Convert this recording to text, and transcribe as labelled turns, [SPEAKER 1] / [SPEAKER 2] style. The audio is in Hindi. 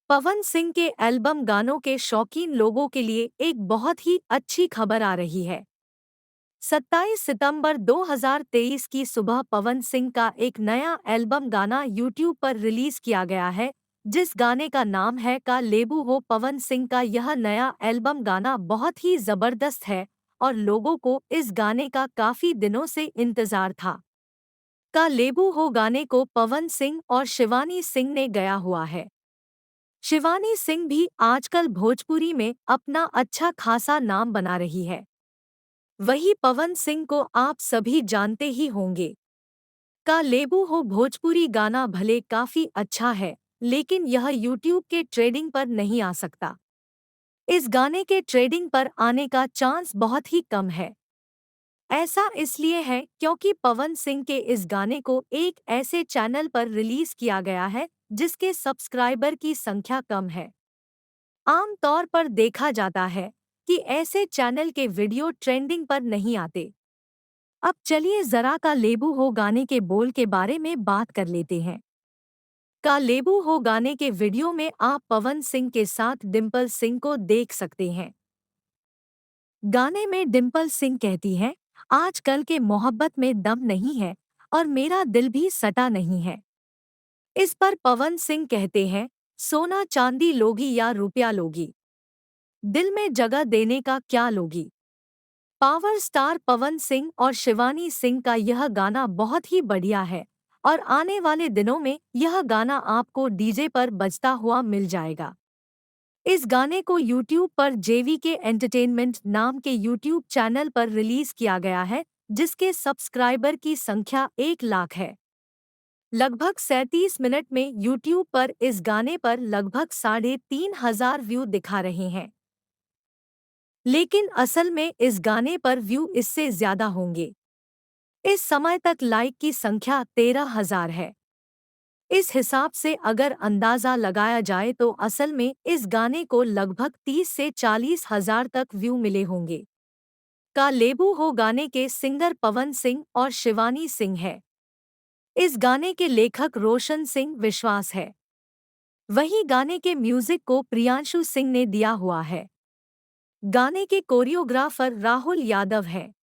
[SPEAKER 1] पवन सिंह के एल्बम गानों के शौकीन लोगों के लिए एक बहुत ही अच्छी खबर आ रही है। 27 सितंबर 2023 की सुबह पवन सिंह का एक नया एल्बम गाना यूट्यूब पर रिलीज किया गया है, जिस गाने का नाम है का लेबू हो। पवन सिंह का यह नया एल्बम गाना बहुत ही जबरदस्त है और लोगों को इस गाने का काफी दिनों से इंतजार था। का लेबू हो गाने को पवन सिंह और शिवानी सिंह ने गाया हुआ है। शिवानी सिंह भी आजकल भोजपुरी में अपना अच्छा खासा नाम बना रही है। वही पवन सिंह को आप सभी जानते ही होंगे। का लेबू हो भोजपुरी गाना भले काफी अच्छा है, लेकिन यह यूट्यूब के ट्रेंडिंग पर नहीं आ सकता। इस गाने के ट्रेंडिंग पर आने का चांस बहुत ही कम है। ऐसा इसलिए है क्योंकि पवन सिंह के इस गाने को एक ऐसे चैनल पर रिलीज किया गया है जिसके सब्सक्राइबर की संख्या कम है। आम तौर पर देखा जाता है कि ऐसे चैनल के वीडियो ट्रेंडिंग पर नहीं आते। अब चलिए जरा का लेबू हो गाने के बोल के बारे में बात कर लेते हैं। का लेबू हो गाने के वीडियो में आप पवन सिंह के साथ डिम्पल सिंह को देख सकते हैं। गाने में डिम्पल सिंह कहती हैं, आजकल के मोहब्बत में दम नहीं है और मेरा दिल भी सटा नहीं है। इस पर पवन सिंह कहते हैं, सोना चांदी लोगी या रुपया लोगी, दिल में जगह देने का क्या लोगी। पावर स्टार पवन सिंह और शिवानी सिंह का यह गाना बहुत ही बढ़िया है और आने वाले दिनों में यह गाना आपको डीजे पर बजता हुआ मिल जाएगा। इस गाने को यूट्यूब पर जेवीके एंटरटेनमेंट नाम के यूट्यूब चैनल पर रिलीज किया गया है, जिसके सब्सक्राइबर की संख्या 1 लाख है। लगभग 37 मिनट में यूट्यूब पर इस गाने पर लगभग 3,500 व्यू दिखा रहे हैं। लेकिन असल में इस गाने पर व्यू इससे ज्यादा होंगे। इस समय तक लाइक की संख्या 13,000 है। इस हिसाब से अगर अंदाजा लगाया जाए तो असल में इस गाने को लगभग 30 से 40,000 तक व्यू मिले होंगे। का लेबू हो गाने के सिंगर पवन सिंह और शिवानी सिंह है। इस गाने के लेखक रोशन सिंह विश्वास है। वहीं गाने के म्यूजिक को प्रियांशु सिंह ने दिया हुआ है। गाने के कोरियोग्राफर राहुल यादव हैं।